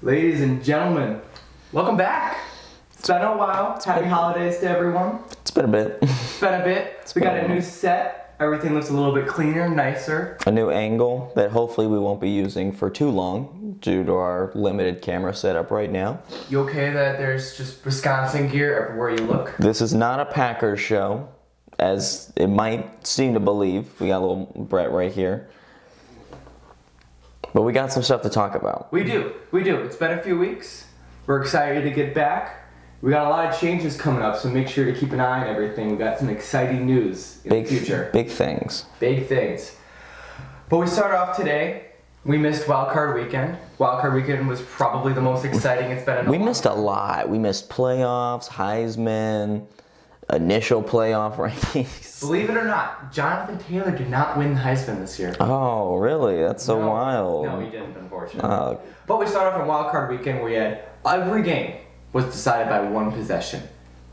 Ladies and gentlemen, welcome back. It's been a while. Happy holidays to everyone. It's been a bit. It's been a bit. We got a new set. Everything looks a little bit cleaner, nicer. A new angle that hopefully we won't be using for too long due to our limited camera setup right now. You okay that there's just Wisconsin gear everywhere you look? This is not a Packers show, as it might seem to believe. We got a little Brett right here. But we got some stuff to talk about. We do. It's been a few weeks. We're excited to get back. We got a lot of changes coming up, so make sure to keep an eye on everything. We got some exciting news in the future. Big things. Big things. But we start off today. We missed Wild Card Weekend. Wild Card Weekend was probably the most exciting it's been in a while. We missed a lot. We missed playoffs, Heisman, initial playoff rankings. Believe it or not, Jonathan Taylor did not win the Heisman this year. Oh, really? That's so wild. No, he didn't, unfortunately. But we start off on Wild Card Weekend where we had every game was decided by one possession.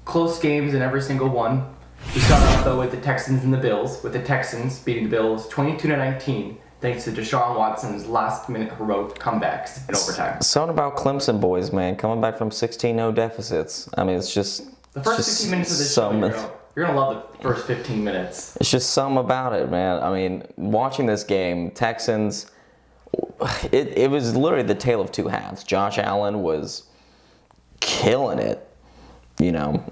Close games in every single one. We start off though with the Texans and the Bills, with the Texans beating the Bills 22-19 thanks to Deshaun Watson's last-minute heroic comebacks in overtime. Something about Clemson boys, man, coming back from 16-0 deficits. I mean, it's just... The first 15 minutes of this show, you're going to love the first 15 minutes. It's just something about it, man. I mean, watching this game, Texans, it was literally the tale of two halves. Josh Allen was killing it, you know.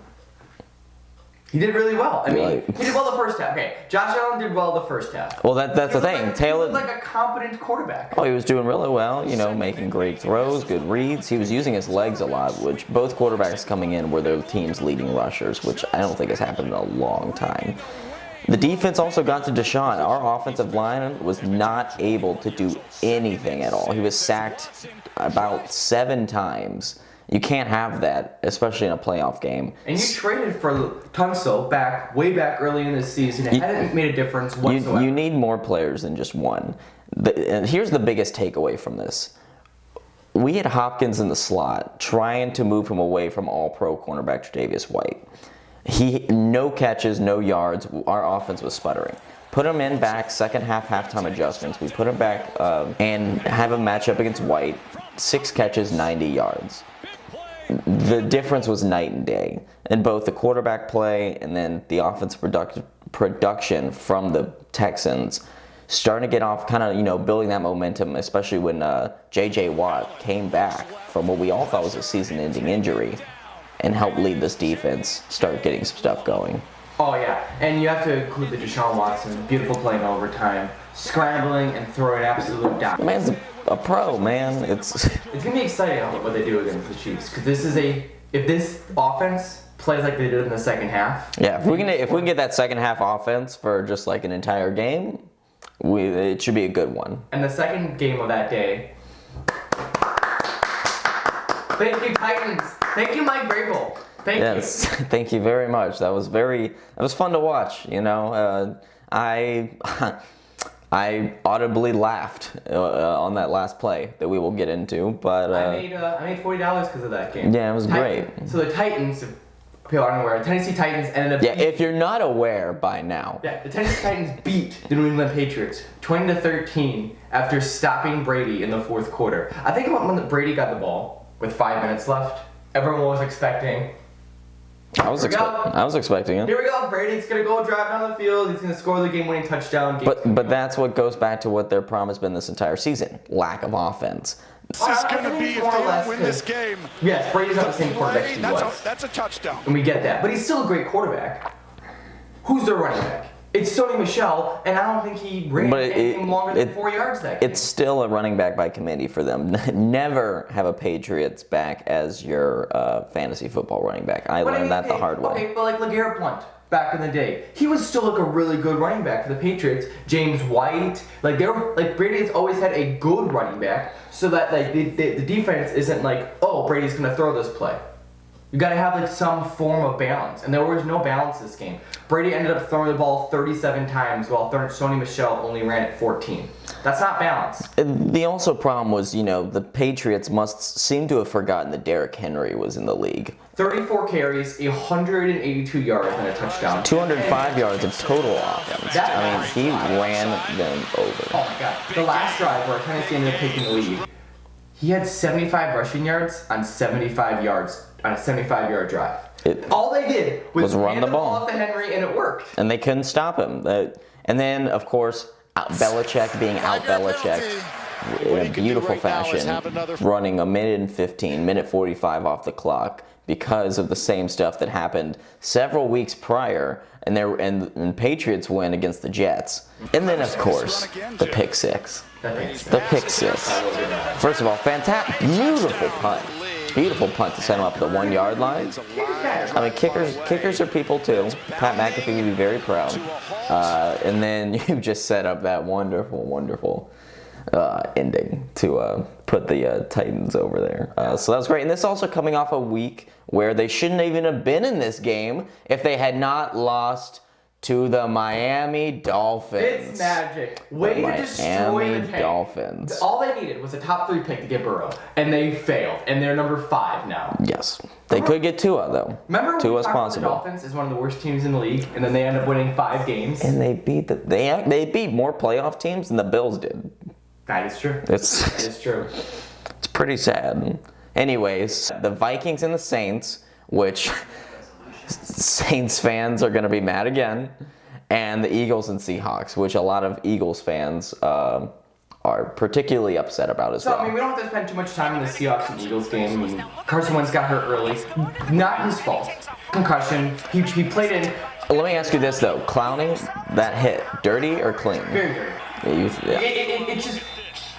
He did really well. I mean, he did well the first half. Okay, Josh Allen did well the first half. Well, that's the thing. Taylor looked like a competent quarterback. Oh, he was doing really well, you know, making great throws, good reads. He was using his legs a lot, which both quarterbacks coming in were their team's leading rushers, which I don't think has happened in a long time. The defense also got to Deshaun. Our offensive line was not able to do anything at all. He was sacked about 7 times. You can't have that, especially in a playoff game. And you traded for Tunsil way back early in the season. It hadn't made a difference whatsoever. You need more players than just one. And here's the biggest takeaway from this. We had Hopkins in the slot, trying to move him away from all-pro cornerback Tre'Davious White. No catches, no yards. Our offense was sputtering. Put him in back, second half, halftime adjustments. We put him back and have him match up against White. 6 catches, 90 yards. The difference was night and day in both the quarterback play and then the offense production from the Texans starting to get off, kind of, you know, building that momentum, especially when J.J. Watt came back from what we all thought was a season-ending injury and helped lead this defense start getting some stuff going. Oh, yeah. And you have to include the Deshaun Watson, beautiful play in overtime, scrambling and throwing absolute down. The man's a pro, man. It's going to be exciting what they do against the Chiefs, because if this offense plays like they did in the second half. Yeah, if we can get that second half offense for just like an entire game, it should be a good one. And the second game of that day. Thank you, Titans. Thank you, Mike Vrabel. Thank you. Thank you very much. That was fun to watch. You know, I audibly laughed on that last play that we will get into, but I made $40 because of that game. Yeah, it was great. So the Titans, if people aren't aware, the Tennessee Titans ended up. Yeah, if you're not aware by now. Yeah, the Tennessee Titans beat the New England Patriots 20-13 after stopping Brady in the fourth quarter. I think when Brady got the ball with 5 minutes left, everyone was expecting. I was expecting it. Here we go. Brady's going to go drive down the field. He's going to score the game-winning touchdown. But that's what goes back to what their problem has been this entire season. Lack of offense. This is going to be if they don't win this game. Yes, Brady's not the same quarterback he was. That's a touchdown. And we get that. But he's still a great quarterback. Who's their running back? It's Sony Michel, and I don't think he ran anything longer than 4 yards that game. It's still a running back by committee for them. Never have a Patriots back as your fantasy football running back. I learned that the hard way. Okay, but like LeGarrette Blount back in the day, he was still like a really good running back for the Patriots. James White, Brady's always had a good running back, so that like the defense isn't like, oh, Brady's gonna throw this play. You gotta have like some form of balance, and there was no balance this game. Brady ended up throwing the ball 37 times, while Sony Michel only ran it 14. That's not balance. The also problem was, you know, the Patriots must seem to have forgotten that Derrick Henry was in the league. 34 carries, 182 yards, and a touchdown. 205 yards of total offense. I mean, he ran them over. Oh my God! The last drive where Tennessee ended up taking the lead, He had 75 rushing yards on 75 yards on a 75-yard drive. All they did was run hand the ball off to Henry, and it worked. And they couldn't stop him. And then, of course, Belichick being out Belichick in a beautiful fashion, running a minute and 15, minute 45 off the clock because of the same stuff that happened several weeks prior, and Patriots win against the Jets. And then, of course, the pick six. The pick six. First of all, fantastic, beautiful punt. Beautiful punt to set him up at the 1 yard line. I mean, kickers are people too. Pat McAfee would be very proud. And then you just set up that wonderful ending to put the Titans over there. So that was great. And this also coming off a week where they shouldn't even have been in this game if they had not lost to the Miami Dolphins. It's magic. Way to destroy the tank. Dolphins. All they needed was a top 3 pick to get Burrow, and they failed, and they're number 5 now. Yes, they could get Tua though. Remember when Tua's we talked about the Dolphins is one of the worst teams in the league, and then they end up winning 5 games. And they beat they beat more playoff teams than the Bills did. That is true. That is true. It's pretty sad. Anyways, the Vikings and the Saints, which Saints fans are going to be mad again, and the Eagles and Seahawks, which a lot of Eagles fans are particularly upset about as well. I mean, we don't have to spend too much time in the Seahawks and Eagles game. I mean, Carson Wentz got hurt early. Not his fault. Concussion. He played in. Let me ask you this, though. Clowning, that hit, dirty or clean? Very dirty. It's just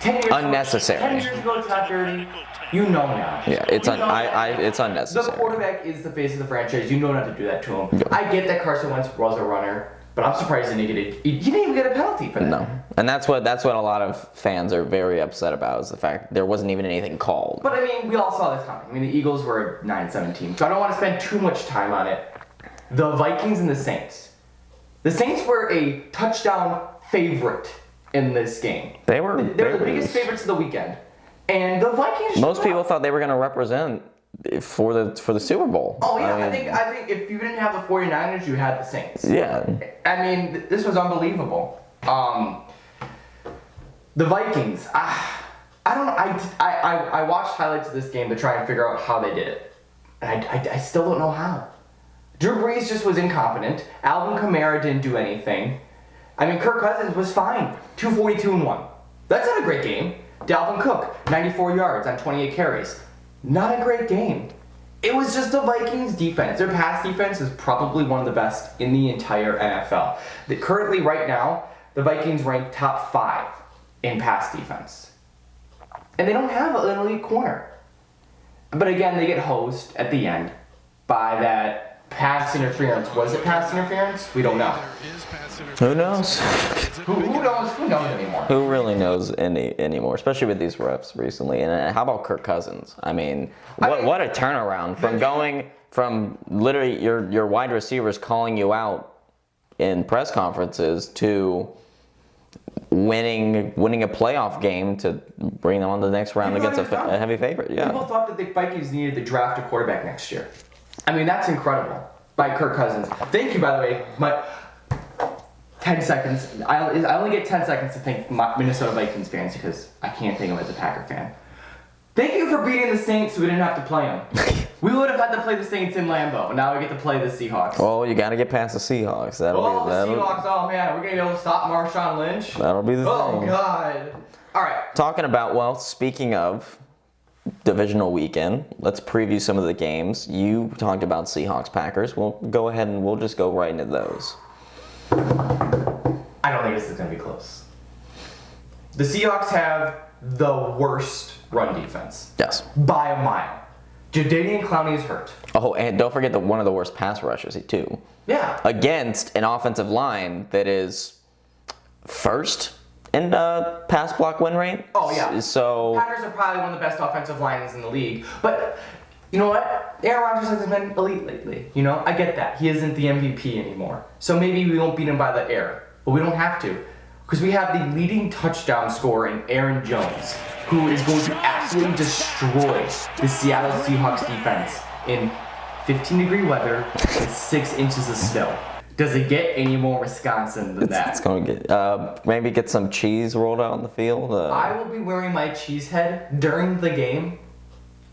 10 years unnecessary. 10 years ago, it's not dirty. You know now. Yeah, it's unnecessary. The quarterback is the face of the franchise. You know not to do that to him. Yeah. I get that Carson Wentz was a runner, but I'm surprised he didn't even get a penalty for that. No, and that's what a lot of fans are very upset about, is the fact there wasn't even anything called. But I mean, we all saw this coming. I mean, the Eagles were a 9-7 team, so I don't want to spend too much time on it. The Vikings and the Saints. The Saints were a touchdown favorite in this game. They were the biggest favorites of the weekend. And the Vikings. Most people thought they were going to represent for the Super Bowl. Oh yeah, I think if you didn't have the 49ers, you had the Saints. Yeah. I mean, this was unbelievable. The Vikings. I don't know. I watched highlights of this game to try and figure out how they did it. And I still don't know how. Drew Brees just was incompetent. Alvin Kamara didn't do anything. I mean, Kirk Cousins was fine. 242-1. That's not a great game. Dalvin Cook, 94 yards on 28 carries. Not a great game. It was just the Vikings defense. Their pass defense is probably one of the best in the entire NFL. Currently, right now, the Vikings rank top 5 in pass defense. And they don't have an elite corner. But again, they get hosed at the end by that pass interference. Was it pass interference? We don't know. Who knows? Who knows anymore? Who really knows anymore? Especially with these refs recently. And how about Kirk Cousins? I mean, what a turnaround from going from literally your wide receivers calling you out in press conferences to winning a playoff game to bring them on to the next round against a heavy favorite. Yeah. People thought that the Vikings needed to draft a quarterback next year. I mean, that's incredible by Kirk Cousins. Thank you, by the way. 10 seconds. I only get 10 seconds to thank Minnesota Vikings fans because I can't thank them as a Packer fan. Thank you for beating the Saints so we didn't have to play them. We would have had to play the Saints in Lambeau, and now we get to play the Seahawks. Oh, you got to get past the Seahawks. The Seahawks, oh man, we're going to be able to stop Marshawn Lynch? That'll be the thing. Oh, God. All right. Talking about, speaking of divisional weekend, let's preview some of the games. You talked about Seahawks-Packers. We'll go ahead and we'll just go right into those. I don't think this is going to be close. The Seahawks have the worst run defense. Yes. By a mile. Jadeveon Clowney is hurt. Oh, and don't forget one of the worst pass rushers, too. Yeah. Against an offensive line that is first in pass block win rate. Oh, yeah. So Packers are probably one of the best offensive lines in the league. But you know what? Aaron Rodgers hasn't been elite lately. You know, I get that. He isn't the MVP anymore. So maybe we won't beat him by the air. But we don't have to. Because we have the leading touchdown scorer in Aaron Jones, who is going to absolutely destroy the Seattle Seahawks defense in 15-degree weather and 6 inches of snow. Does it get any more Wisconsin than that? It's going to get maybe get some cheese rolled out on the field. I will be wearing my cheese head during the game.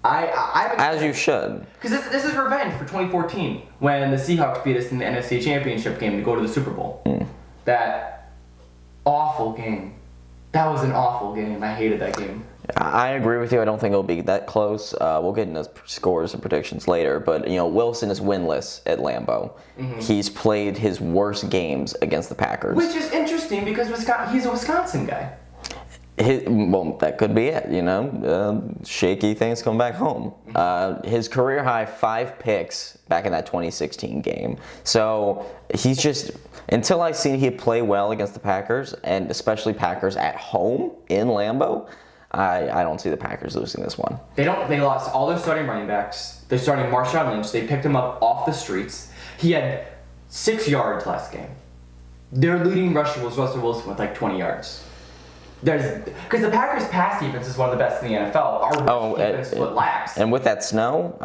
As you should. Because this is revenge for 2014 when the Seahawks beat us in the NFC Championship game to go to the Super Bowl. That awful game. That was an awful game. I hated that game. I agree with you. I don't think it'll be that close. We'll get into scores and predictions later. But, Wilson is winless at Lambeau. He's played his worst games against the Packers. Which is interesting because he's a Wisconsin guy. Well, that could be it, shaky things come back home. His career high 5 picks back in that 2016 game. So he's just, until I see him play well against the Packers, and especially Packers at home in Lambeau, I don't see the Packers losing this one. They lost all their starting running backs. They're starting Marshawn Lynch. They picked him up off the streets. He had 6 yards last game. Their leading rusher was Russell Wilson with like 20 yards. Because the Packers' pass defense is one of the best in the NFL. Our rush defense is what lacks. And with that snow,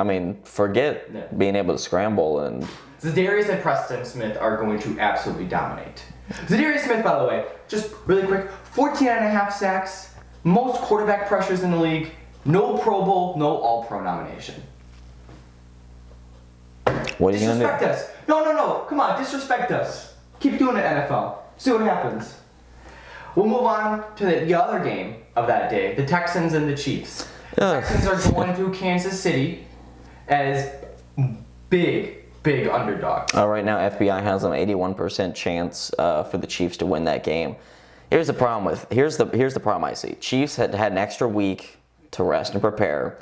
forget being able to scramble. And Zadarius and Preston Smith are going to absolutely dominate. Zadarius Smith, by the way, just really quick, 14.5 sacks, most quarterback pressures in the league, no Pro Bowl, no All-Pro nomination. What are you going to do? Disrespect us. No. Come on, disrespect us. Keep doing it, NFL. See what happens. We'll move on to the other game of that day, the Texans and the Chiefs. The Texans are going through Kansas City as big underdogs. Right now, FBI has an 81% chance for the Chiefs to win that game. Here's the problem I see. Chiefs had an extra week to rest and prepare.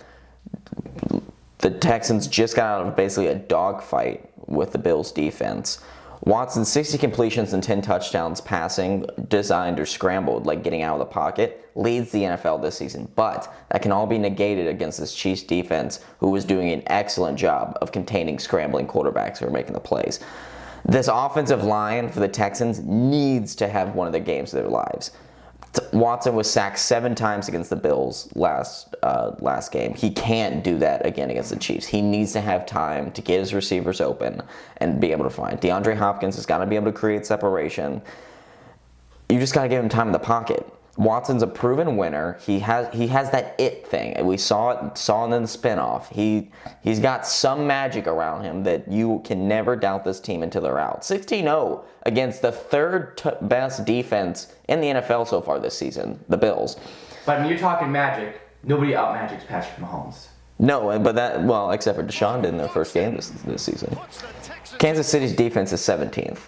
The Texans just got out of basically a dogfight with the Bills defense. Watson, 60 completions and 10 touchdowns passing, designed or scrambled, like getting out of the pocket, leads the NFL this season. But that can all be negated against this Chiefs defense, who was doing an excellent job of containing scrambling quarterbacks who are making the plays. This offensive line for the Texans needs to have one of the games of their lives. Watson was sacked 7 times against the Bills last game. He can't do that again against the Chiefs. He needs to have time to get his receivers open and be able to find. DeAndre Hopkins has got to be able to create separation. You just got to give him time in the pocket. Watson's a proven winner. He has that it thing. We saw it in the spinoff. He's got some magic around him that you can never doubt this team until they're out. 16-0 against the third best defense in the NFL so far this season, the Bills. But when you're talking magic, nobody out-magics Patrick Mahomes. No, but except for Deshaun did in their first game this season. Kansas City's defense is 17th.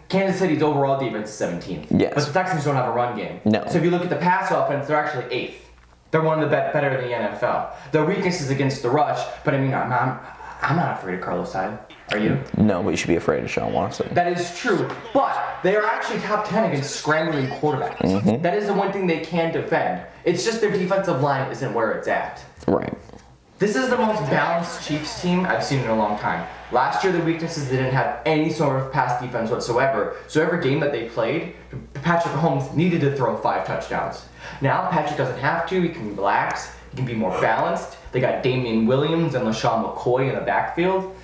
Kansas City's overall defense is 17th. Yes. But the Texans don't have a run game. No. So if you look at the pass offense, they're actually 8th. They're one of the better in the NFL. Their weakness is against the rush, but I'm not afraid of Carlos Hyde. Are you? No, but you should be afraid of Deshaun Watson. That is true, but they are actually top 10 against scrambling quarterbacks. That is the one thing they can defend. It's just their defensive line isn't where it's at. Right. This is the most balanced Chiefs team I've seen in a long time. Last year, the weaknesses, they didn't have any sort of pass defense whatsoever. So every game that they played, Patrick Mahomes needed to throw 5 touchdowns. Now, Patrick doesn't have to. He can relax. He can be more balanced. They got Damian Williams and LaShawn McCoy in the backfield.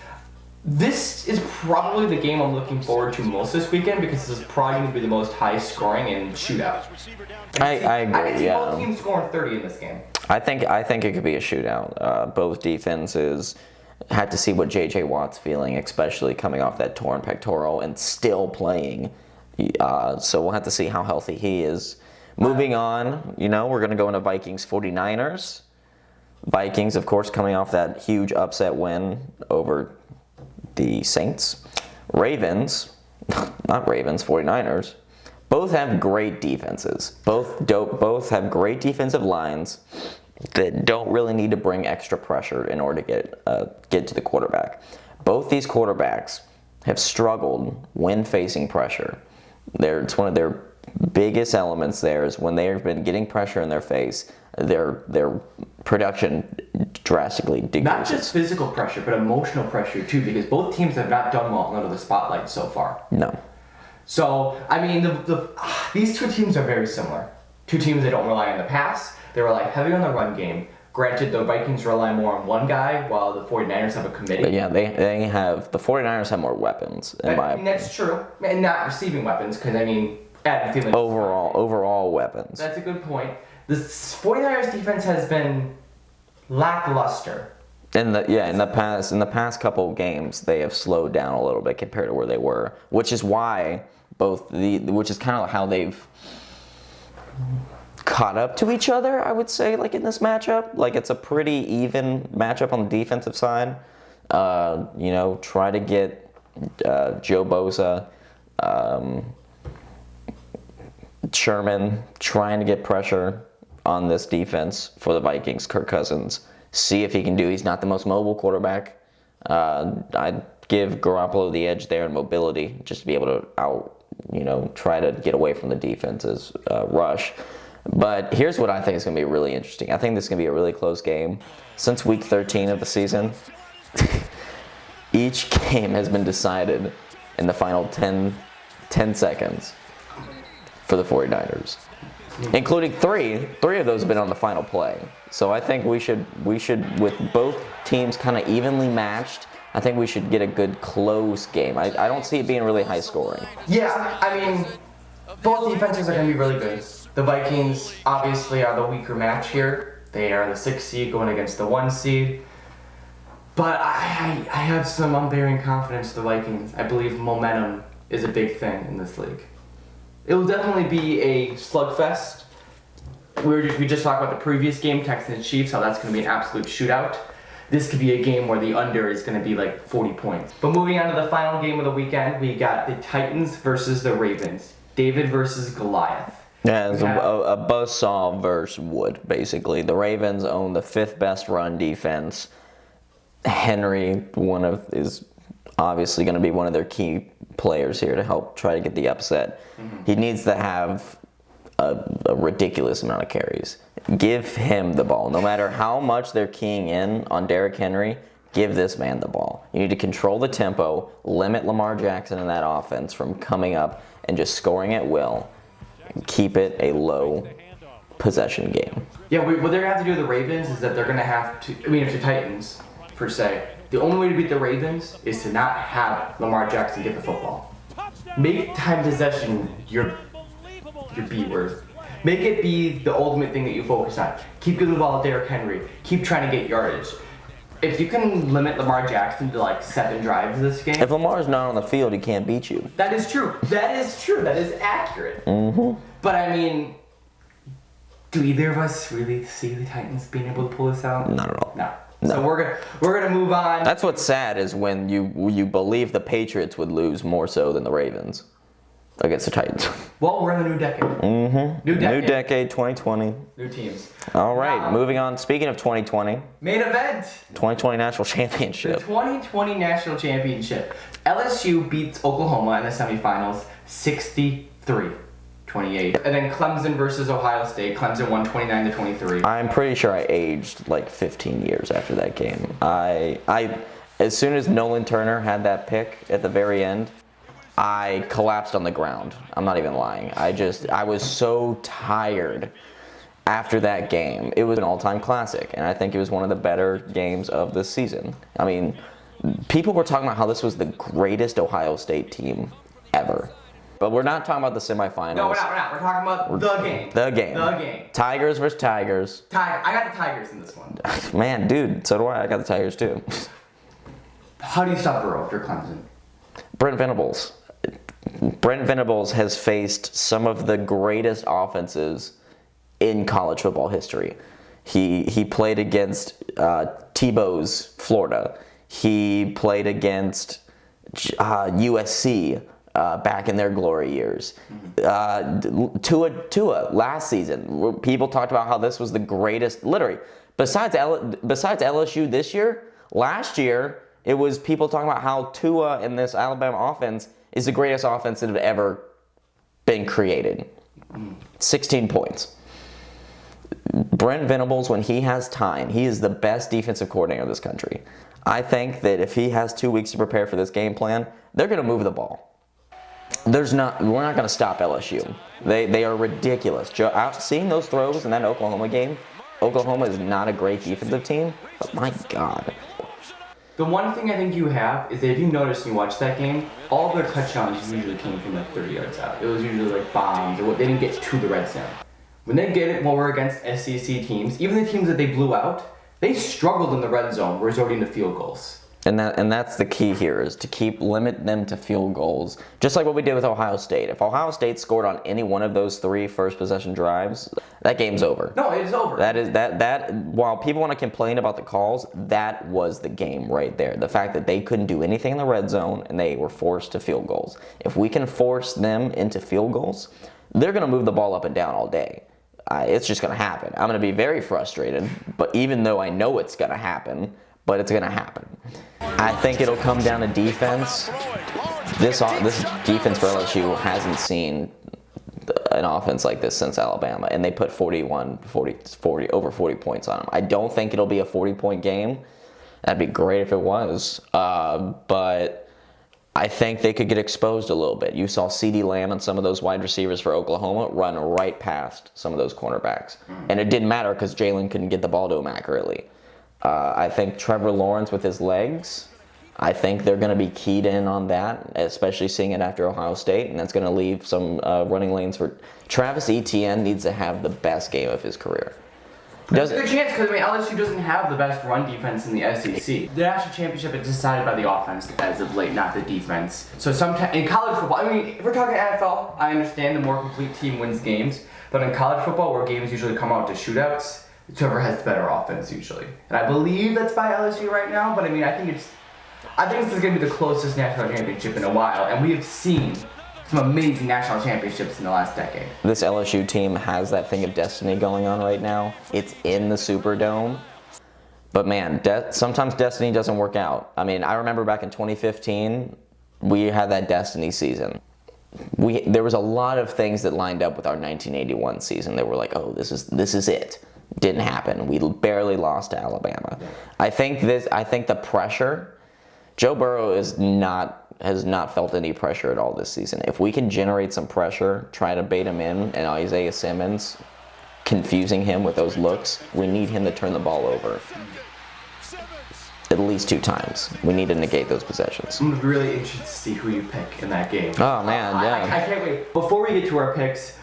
This is probably the game I'm looking forward to most this weekend because this is probably going to be the most high scoring and shootout. I agree. I can see both teams scoring 30 in this game. I think it could be a shootout. Both defenses had to see what J.J. Watt's feeling, especially coming off that torn pectoral and still playing. So we'll have to see how healthy he is. Moving on, we're going to go into Vikings 49ers. Vikings, of course, coming off that huge upset win over the Saints. Ravens, 49ers. Both have great defenses. Both have great defensive lines that don't really need to bring extra pressure in order to get to the quarterback. Both these quarterbacks have struggled when facing pressure. It's one of their biggest elements there is when they have been getting pressure in their face, their production drastically decreases. Not just physical pressure, but emotional pressure too, because both teams have not done well under the spotlight so far. No. So, I mean, these two teams are very similar. Two teams that don't rely on the pass, they rely heavy on the run game. Granted, the Vikings rely more on one guy, while the 49ers have a committee. But yeah, they have, the 49ers have more weapons, in my opinion. That's true. And not receiving weapons, because, I mean, Adam Thielen. Overall weapons. That's a good point. The 49ers defense has been lackluster. In the past couple of games, they have slowed down a little bit compared to where they were, which is why which is kind of how they've caught up to each other, I would say, like in this matchup. Like, it's a pretty even matchup on the defensive side. Try to get Joe Bosa, Sherman, trying to get pressure on this defense for the Vikings. Kirk Cousins, see if he can do. He's not the most mobile quarterback. I'd give Garoppolo the edge there in mobility, just to be able to try to get away from the defense's rush. But here's what I think is going to be really interesting. I think this is going to be a really close game. Since week 13 of the season, each game has been decided in the final 10 seconds for the 49ers. Including three of those have been on the final play. So I think we should, with both teams kind of evenly matched, I think we should get a good close game. I don't see it being really high scoring. Yeah, I mean, both defenses are going to be really good. The Vikings obviously are the weaker match here. They are the 6th seed going against the 1 seed. But I have some unbearing confidence in the Vikings. I believe momentum is a big thing in this league. It will definitely be a slugfest. We just talked about the previous game, Texans Chiefs, how that's going to be an absolute shootout. This could be a game where the under is going to be like 40 points. But moving on to the final game of the weekend, we got the Titans versus the Ravens. David versus Goliath. Yeah, it's a buzzsaw versus wood, basically. The Ravens own the 5th best run defense. Henry, is obviously going to be one of their key players here to help try to get the upset. Mm-hmm. He needs to have a ridiculous amount of carries. Give him the ball. No matter how much they're keying in on Derrick Henry, give this man the ball. You need to control the tempo, limit Lamar Jackson in that offense from coming up and just scoring at will. Keep it a low possession game. Yeah, what they're going to have to do with the Ravens is that they're going to have to, if the Titans, per se, the only way to beat the Ravens is to not have Lamar Jackson get the football. Make time possession your B word. Make it be the ultimate thing that you focus on. Keep giving the ball to Derrick Henry. Keep trying to get yardage. If you can limit Lamar Jackson to like 7 drives this game. If Lamar's not on the field, he can't beat you. That is true. That is accurate. Mm-hmm. But I mean, do either of us really see the Titans being able to pull this out? Not at all. No. No. So we're gonna move on. That's what's sad is when you believe the Patriots would lose more so than the Ravens against the Titans. Well, we're in the new decade. Mm-hmm. New decade, 2020. New teams. All right, moving on. Speaking of 2020. Main event. 2020 National Championship. The 2020 National Championship. LSU beats Oklahoma in the semifinals 63-28. And then Clemson versus Ohio State. Clemson won 29-23. I'm pretty sure I aged like 15 years after that game. I as soon as Nolan Turner had that pick at the very end, I collapsed on the ground. I'm not even lying. I was so tired after that game. It was an all-time classic, and I think it was one of the better games of the season. I mean, people were talking about how this was the greatest Ohio State team ever. But we're not talking about the semifinals. No, we're not. We're talking about the game. The game. The game. Tigers versus Tigers. I got the Tigers in this one. Man, dude, so do I. I got the Tigers too. How do you stop Burrow if you're Clemson? Brent Venables has faced some of the greatest offenses in college football history. He played against Tebow's Florida. He played against USC back in their glory years. Tua last season, people talked about how this was the greatest, literally. Besides LSU this year, last year, it was people talking about how Tua in this Alabama offense is the greatest offense that had ever been created. 16 points. Brent Venables, when he has time, he is the best defensive coordinator of this country. I think that if he has 2 weeks to prepare for this game plan, they're going to move the ball. We're not going to stop LSU. They are ridiculous. Seeing those throws in that Oklahoma game, Oklahoma is not a great defensive team, but my God. The one thing I think you have is that if you notice and you watch that game, all of their touchdowns usually came from like 30 yards out. It was usually like bombs, or they didn't get to the red zone. When they get it, when we're against SEC teams, even the teams that they blew out, they struggled in the red zone, resorting to field goals. And that's the key here, is to limit them to field goals, just like what we did with Ohio State. If Ohio State scored on any one of those 3 first possession drives, that game's over. No, it is over. That while people want to complain about the calls, that was the game right there. The fact that they couldn't do anything in the red zone and they were forced to field goals. If we can force them into field goals, they're going to move the ball up and down all day. It's just going to happen. I'm going to be very frustrated, but even though I know it's going to happen, but it's going to happen. I think it'll come down to defense. This defense for LSU hasn't seen an offense like this since Alabama, and they put 40, over 40 points on them. I don't think it'll be a 40-point game. That'd be great if it was, but I think they could get exposed a little bit. You saw CeeDee Lamb and some of those wide receivers for Oklahoma run right past some of those cornerbacks, and it didn't matter because Jalen couldn't get the ball to him accurately. I think Trevor Lawrence with his legs, I think they're going to be keyed in on that, especially seeing it after Ohio State, and that's going to leave some running lanes for Travis Etienne. Needs to have the best game of his career. There's a good chance because LSU doesn't have the best run defense in the SEC. The national championship is decided by the offense as of late, not the defense. So sometimes in college football, if we're talking NFL, I understand the more complete team wins games, but in college football, where games usually come out to shootouts, it's whoever has the better offense usually. And I believe that's by LSU right now, but I think this is going to be the closest national championship in a while, and we have seen some amazing national championships in the last decade. This LSU team has that thing of destiny going on right now. It's in the Superdome, but man, sometimes destiny doesn't work out. I remember back in 2015, we had that destiny season. There was a lot of things that lined up with our 1981 season that were like, oh, this is it. Didn't happen. We barely lost to Alabama. I think the pressure, Joe Burrow has not felt any pressure at all this season. If we can generate some pressure, try to bait him in, and Isaiah Simmons confusing him with those looks, we need him to turn the ball over at least 2 times. We need to negate those possessions. I'm really interested to see who you pick in that game. Oh man, yeah. I can't wait. Before we get to our picks,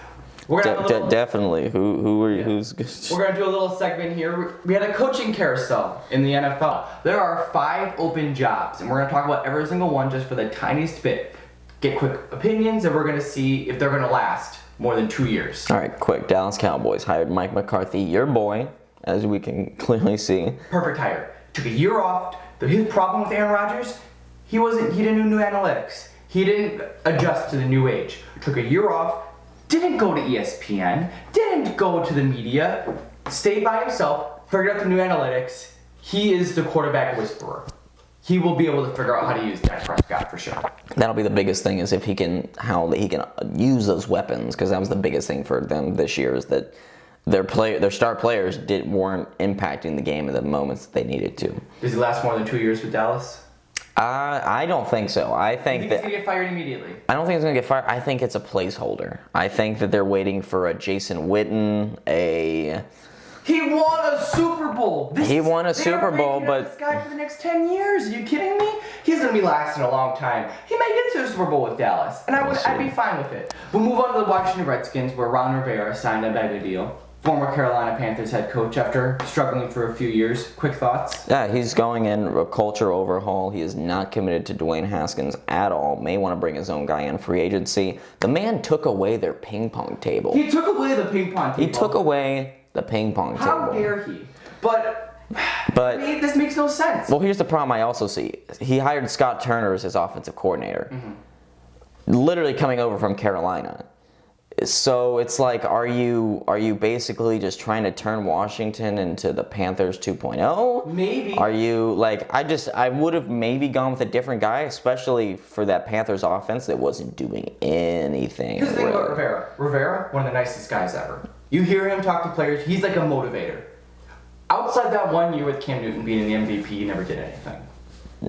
we're gonna definitely. Who's? We're gonna do a little segment here. We had a coaching carousel in the NFL. There are 5 open jobs, and we're gonna talk about every single one just for the tiniest bit. Get quick opinions, and we're gonna see if they're gonna last more than 2 years. All right, quick. Dallas Cowboys hired Mike McCarthy, your boy, as we can clearly see. Perfect hire. Took a year off. His problem with Aaron Rodgers, he didn't do new analytics. He didn't adjust to the new age. Took a year off. Didn't go to ESPN, didn't go to the media, stayed by himself, figured out the new analytics. He is the quarterback whisperer. He will be able to figure out how to use Dak Prescott for sure. That'll be the biggest thing, is how he can use those weapons, because that was the biggest thing for them this year, is that their star players weren't impacting the game at the moments that they needed to. Does he last more than 2 years with Dallas? I don't think so. I think he's going to get fired immediately. I don't think he's going to get fired. I think it's a placeholder. I think that they're waiting for a Jason Witten, He won a Super Bowl. He won a Super Bowl, but this guy for the next 10 years. Are you kidding me? He's going to be lasting a long time. He may get to a Super Bowl with Dallas, and I'd be fine with it. We'll move on to the Washington Redskins, where Ron Rivera signed a mega deal. Former Carolina Panthers head coach after struggling for a few years. Quick thoughts? Yeah, he's going in a culture overhaul. He is not committed to Dwayne Haskins at all. May want to bring his own guy in free agency. The man took away their ping pong table. He took away the ping pong table. He took away the ping pong table. How dare he? But this makes no sense. Well, here's the problem I also see. He hired Scott Turner as his offensive coordinator. Literally coming over from Carolina. So it's like, are you basically just trying to turn Washington into the Panthers 2.0? Maybe. Are you like, I would have maybe gone with a different guy, especially for that Panthers offense that wasn't doing anything. Here's the thing about Rivera. Rivera, one of the nicest guys ever. You hear him talk to players, he's like a motivator. Outside that 1 year with Cam Newton being the MVP, he never did anything.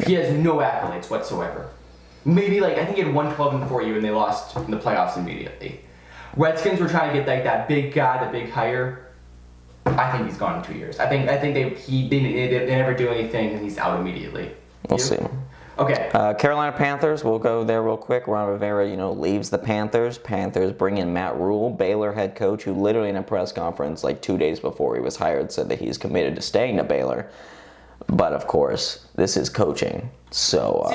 He has no accolades whatsoever. Maybe I think he had 1-12-4 year and they lost in the playoffs immediately. Redskins were trying to get that big guy, the big hire. I think he's gone in 2 years. I think they never do anything and he's out immediately. We'll see. Okay. Carolina Panthers, we'll go there real quick. Ron Rivera, leaves the Panthers. Panthers bring in Matt Rule, Baylor head coach, who literally in a press conference like 2 days before he was hired said that he's committed to staying to Baylor. But of course, this is coaching, so.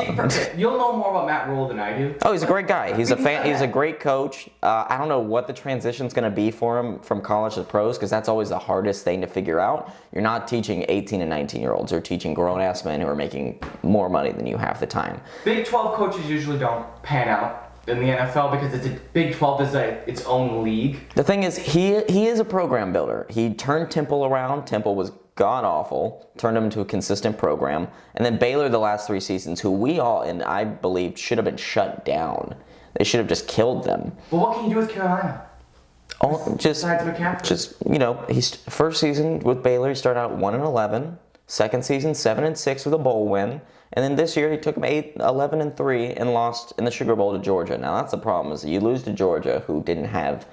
You'll know more about Matt Rule than I do. Oh, he's a great guy. He's a great coach. I don't know what the transition's going to be for him from college to pros, because that's always the hardest thing to figure out. You're not teaching 18 and 19-year-olds. You're teaching grown-ass men who are making more money than you half the time. Big 12 coaches usually don't pan out in the NFL because Big 12 is its own league. The thing is, he is a program builder. He turned Temple around. Temple was god-awful, turned him into a consistent program. And then Baylor the last 3 seasons, who we all, and I believe, should have been shut down. They should have just killed them. Well, what can you do with Carolina? His first season with Baylor, he started out 1-11. Second season, 7-6 with a bowl win. And then this year, he took them 11-3 and lost in the Sugar Bowl to Georgia. Now, that's the problem, is that you lose to Georgia, who didn't have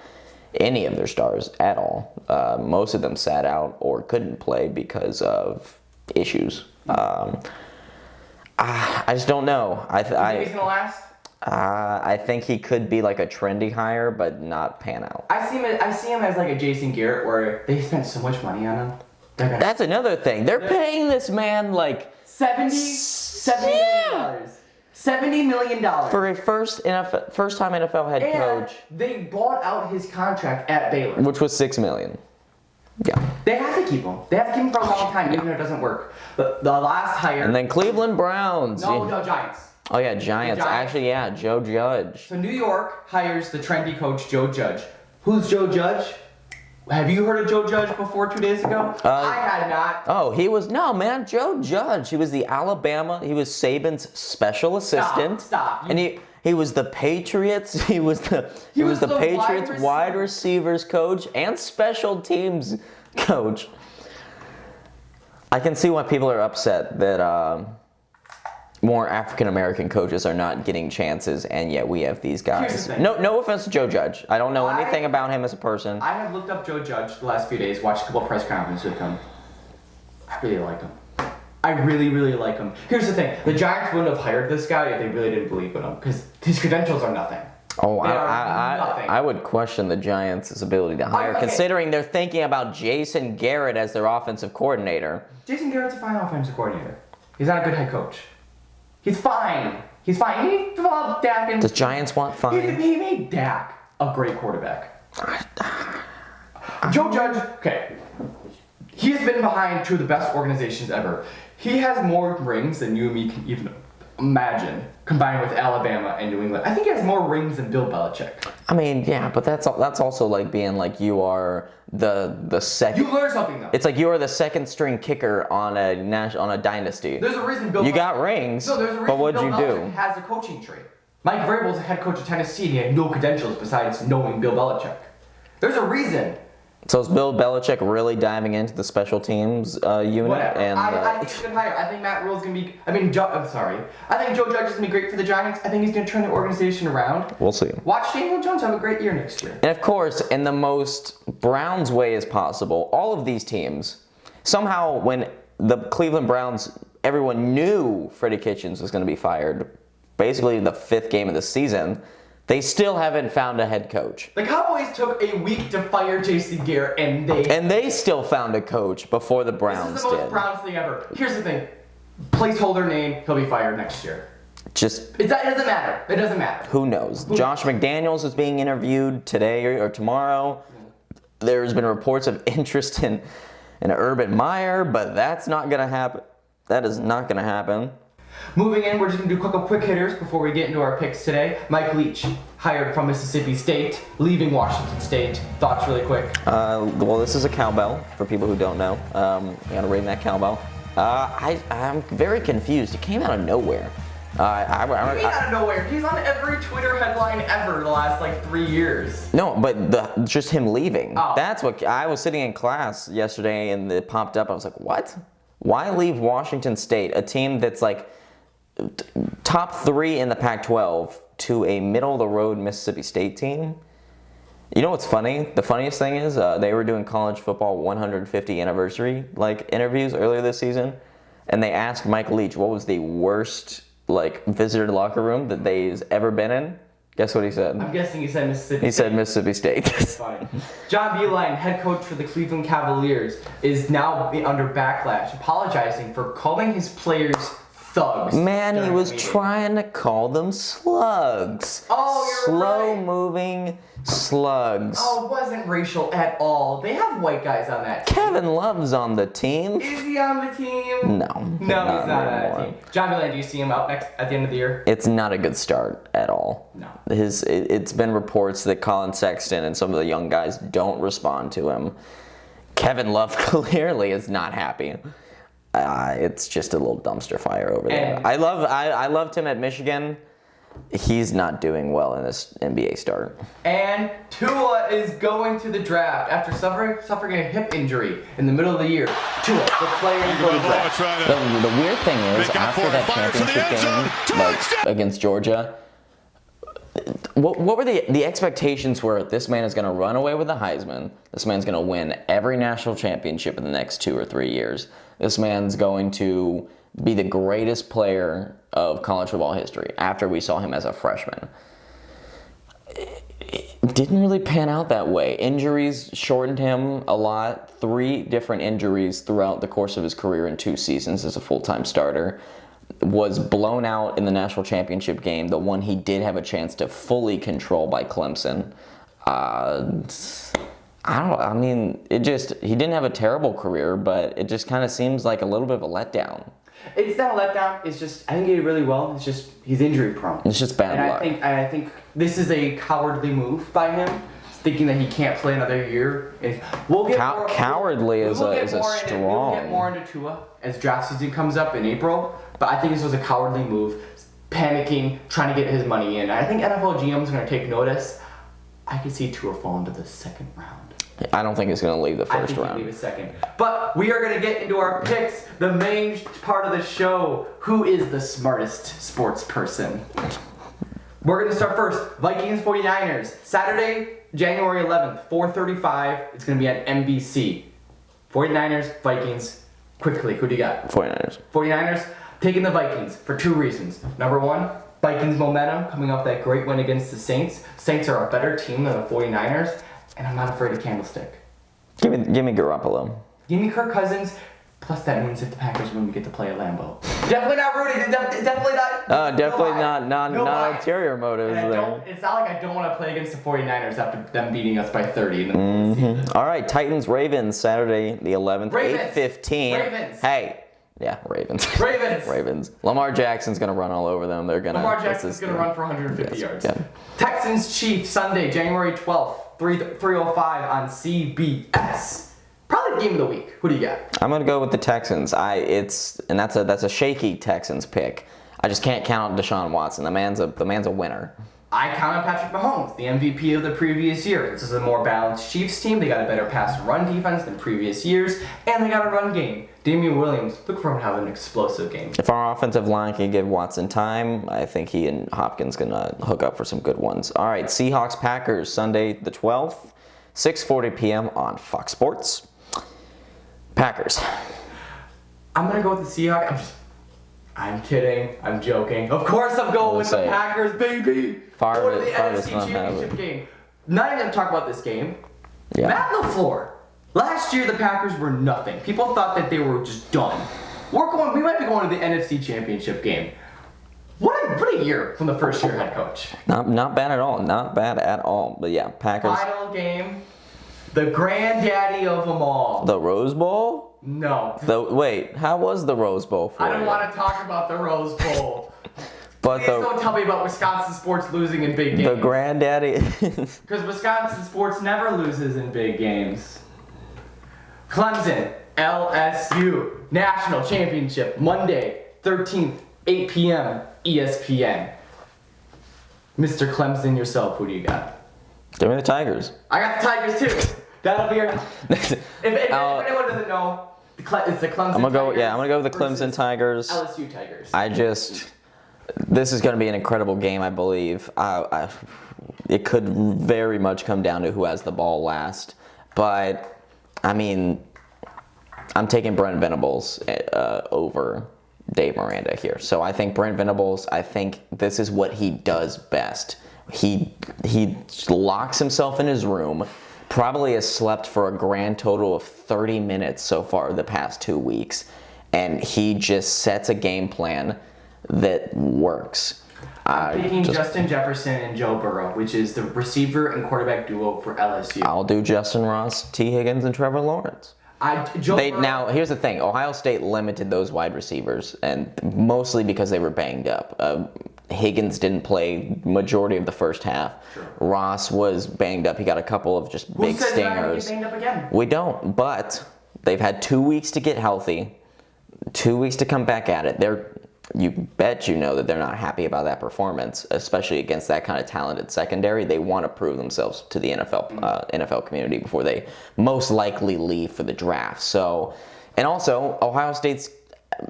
any of their stars at all. Most of them sat out or couldn't play because of issues. I just don't know. You think he's gonna last? I think he could be like a trendy hire, but not pan out. I see him as like a Jason Garrett, where they spent so much money on him. That's another thing. They're paying this man like $70 million. $70 million. For a first-time NFL head coach. They bought out his contract at Baylor, which was $6 million. Yeah. They have to keep him. They have to keep him for a long time, even if it doesn't work. But the last hire. And then Cleveland Browns. No, Giants. Oh yeah, Giants. Actually, yeah, Joe Judge. So New York hires the trendy coach Joe Judge. Who's Joe Judge? Have you heard of Joe Judge before 2 days ago? I had not. Oh, Joe Judge. He was he was Saban's special assistant. Stop. And he was the Patriots. He was the Patriots wide receivers coach and special teams coach. I can see why people are upset that more African American coaches are not getting chances, and yet we have these guys. No offense to Joe Judge. I don't know anything about him as a person. I have looked up Joe Judge the last few days, watched a couple of press conferences with him. I really like him. I really, really like him. Here's the thing. The Giants wouldn't have hired this guy if they really didn't believe in him, because his credentials are nothing. Oh, I would question the Giants' ability to hire, considering they're thinking about Jason Garrett as their offensive coordinator. Jason Garrett's a fine offensive coordinator. He's not a good head coach. He's fine. He developed Dak. Does Giants want fine? He made Dak a great quarterback. Joe Judge, okay. He has been behind two of the best organizations ever. He has more rings than you and me can even imagine, combined with Alabama and New England. I think he has more rings than Bill Belichick. I mean, yeah, but that's also like being like you are the second. You learn something though. It's like you are the second string kicker on a dynasty. There's a reason Bill. You got rings. No, there's a reason but what'd Bill you Belichick do? Has a coaching trait. Mike Vrabel's a head coach of Tennessee, and he had no credentials besides knowing Bill Belichick. There's a reason. So is Bill Belichick really diving into the special teams unit? Whatever. And I think he's going to hire. I think Matt Rule's going to be. I think Joe Judge is going to be great for the Giants. I think he's going to turn the organization around. We'll see. Watch Daniel Jones have a great year next year. And of course, in the most Browns way as possible, all of these teams, somehow when the Cleveland Browns, everyone knew Freddie Kitchens was going to be fired, basically the 5th game of the season, they still haven't found a head coach. The Cowboys took a week to fire Jason Garrett, and they still found a coach before the Browns did. This is the most Browns thing ever. Here's the thing. Placeholder name, he'll be fired next year. It doesn't matter. It doesn't matter. Who knows? Josh McDaniels is being interviewed today or tomorrow. There's been reports of interest in Urban Meyer, but that's not going to happen. That is not going to happen. Moving in, we're just going to do a couple quick hitters before we get into our picks today. Mike Leach, hired from Mississippi State, leaving Washington State. Thoughts really quick? Well, this is a cowbell, for people who don't know. You got to ring that cowbell. I'm very confused. It came out of nowhere. Out of nowhere. He's on every Twitter headline ever the last 3 years. No, but just him leaving. Oh. That's what I was sitting in class yesterday and it popped up. I was like, what? Why leave Washington State, a team that's top 3 in the Pac-12, to a middle-of-the-road Mississippi State team? You know what's funny? The funniest thing is they were doing college football 150 anniversary interviews earlier this season, and they asked Mike Leach what was the worst visitor locker room that they've ever been in. Guess what he said? I'm guessing he said Mississippi State. He said Mississippi State. That's fine. John Beilein, head coach for the Cleveland Cavaliers, is now under backlash, apologizing for calling his players thugs. Man, he was trying to call them slugs. Oh, you're right. Slow-moving slugs. Oh, it wasn't racial at all. They have white guys on that team. Kevin Love's on the team. Is he on the team? No. No, he's not on that team. John Beilein, do you see him out next at the end of the year? It's not a good start at all. No. It's been reports that Colin Sexton and some of the young guys don't respond to him. Kevin Love clearly is not happy. It's just a little dumpster fire over there. I loved him at Michigan. He's not doing well in this NBA start. And Tua is going to the draft after suffering a hip injury in the middle of the year. Tua, the player in the draft. The weird thing is, after that championship game against Georgia, what were the expectations were this man is going to run away with the Heisman. This man's going to win every national championship in the next 2 or 3 years. This man's going to be the greatest player of college football history after we saw him as a freshman. It didn't really pan out that way. Injuries shortened him a lot. 3 different injuries throughout the course of his career in 2 seasons as a full-time starter. Was blown out in the national championship game, the one he did have a chance to fully control by Clemson. He didn't have a terrible career, but it just kind of seems like a little bit of a letdown. It's not a letdown. It's just, I think he did really well. It's just, he's injury prone. It's just bad luck. I think this is a cowardly move by him, thinking that he can't play another year. We'll get cowardly is a strong. We'll get more into Tua as draft season comes up in April, but I think this was a cowardly move, panicking, trying to get his money in. I think NFL GM's going to take notice. I could see Tua fall into the second round. I don't think he's going to leave the first round. I think he'll leave a second. But we are going to get into our picks, the main part of the show. Who is the smartest sports person? We're going to start first. Vikings 49ers. Saturday, January 11th, 4:35. It's going to be on NBC. 49ers, Vikings. Quickly, who do you got? 49ers. 49ers taking the Vikings for 2 reasons. Number 1, Vikings momentum coming off that great win against the Saints. Saints are a better team than the 49ers. And I'm not afraid of Candlestick. Give me Garoppolo. Give me Kirk Cousins. Plus that means if the Packers win, we get to play at Lambeau. Definitely not rooting. Definitely not. Definitely not ulterior motives there. It's not like I don't want to play against the 49ers after them beating us by 30 in the middle of the season. All right, Titans-Ravens, Saturday the 11th, 8:15. Ravens. Hey. Yeah, Ravens. Ravens. Lamar Jackson's going to run all over them. Lamar Jackson's going to run for 150 yards. Yeah. Texans-Chiefs, Sunday, January 12th, 3:05 on CBS. Probably the game of the week. Who do you got? I'm going to go with the Texans. That's a shaky Texans pick. I just can't count on Deshaun Watson. The man's a winner. I count on Patrick Mahomes, the MVP of the previous year. This is a more balanced Chiefs team. They got a better pass and run defense than previous years, and they got a run game. Damian Williams, look for him to have an explosive game. If our offensive line can give Watson time, I think he and Hopkins can hook up for some good ones. All right, Seahawks-Packers, Sunday the 12th, 6:40 p.m. on Fox Sports. Packers. I'm going to go with the Seahawks. I'm kidding. I'm joking. Of course I'm going with the Packers, baby. Favre the NFC Championship game. Not even going to talk about this game. Yeah. Matt LaFleur. Last year the Packers were nothing. People thought that they were just done. We might be going to the NFC Championship game. What a year from the first year head coach. Not bad at all. Not bad at all. But yeah, Packers. Final game. The granddaddy of them all. The Rose Bowl? No. Wait, how was the Rose Bowl for you? I don't want to talk about the Rose Bowl. But Please don't tell me about Wisconsin sports losing in big games. The granddaddy. Because Wisconsin sports never loses in big games. Clemson, LSU, National Championship, Monday, 13th, 8 p.m., ESPN. Mr. Clemson yourself, who do you got? Give me the Tigers. I got the Tigers too. That'll be your... if anyone doesn't know, it's the Clemson Tigers. I'm gonna go with the Clemson Tigers. LSU Tigers. This is going to be an incredible game, I believe. It could very much come down to who has the ball last. But, I mean, I'm taking Brent Venables over Dave Miranda here. So I think Brent Venables, I think this is what he does best. He locks himself in his room, probably has slept for a grand total of 30 minutes so far the past 2 weeks, and he just sets a game plan that works. I'm picking Justin Jefferson and Joe Burrow, which is the receiver and quarterback duo for LSU. I'll do Justin Ross, T. Higgins, and Trevor Lawrence. Now, here's the thing. Ohio State limited those wide receivers, and mostly because they were banged up. Higgins didn't play majority of the first half. Sure. Ross was banged up. He got a couple of just big stingers. stingers. Who says he's not going to get banged up again? We don't, but they've had 2 weeks to get healthy, 2 weeks to come back at it. You bet you know that they're not happy about that performance, especially against that kind of talented secondary. They want to prove themselves to the NFL community before they most likely leave for the draft. So, and also Ohio State's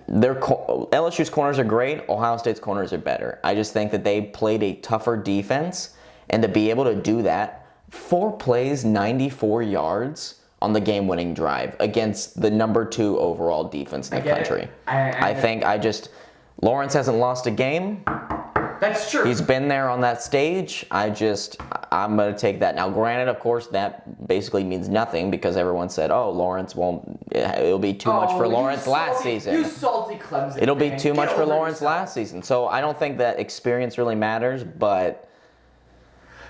LSU's corners are great. Ohio State's corners are better. I just think that they played a tougher defense, and to be able to do that, 4 plays, 94 yards on the game-winning drive against the number 2 overall defense in the country. Lawrence hasn't lost a game. That's true. He's been there on that stage. I'm going to take that. Now, granted, of course, that basically means nothing because everyone said, oh, Lawrence won't, it'll be too much for Lawrence last season. You salty Clemson It'll be fan. too much Get for over Lawrence yourself. last season. So I don't think that experience really matters, but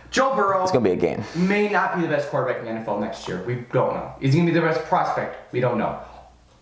Joe Burrow it's going to be a game. may not be the best quarterback in the NFL next year. We don't know. Is he going to be the best prospect? We don't know.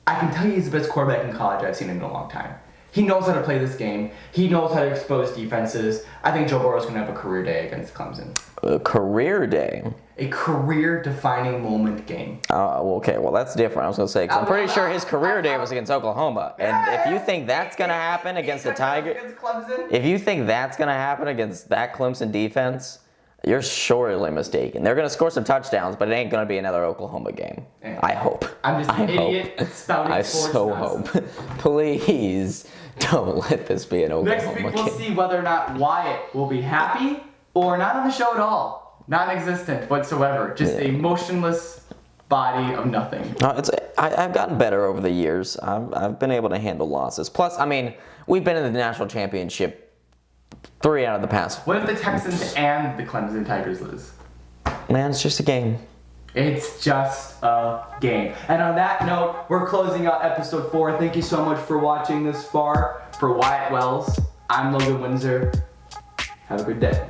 I can tell you he's the best quarterback in college I've seen in a long time. He knows how to play this game. He knows how to expose defenses. I think Joe Burrow's going to have a career day against Clemson. A career day? A career-defining moment game. Okay, well, that's different. I was going to say, 'cause I'm pretty sure his career day was against Oklahoma. And if you think that's going to happen against the Tigers, Against Clemson? if you think that's going to happen against that Clemson defense, you're surely mistaken. They're going to score some touchdowns, but it ain't going to be another Oklahoma game. I hope. I'm just an idiot spouting I sports so nonsense. hope. Please don't let this be an Oklahoma Next week game. we'll see whether or not Wyatt will be happy or not on the show at all. Non-existent whatsoever. Just a motionless body of nothing. I've gotten better over the years. I've been able to handle losses. Plus, I mean, we've been in the national championship 3 out of the past. What if the Texans and the Clemson Tigers lose? Man, it's just a game. It's just a game. And on that note, we're closing out episode 4. Thank you so much for watching this far. For Wyatt Wells, I'm Logan Windsor. Have a good day.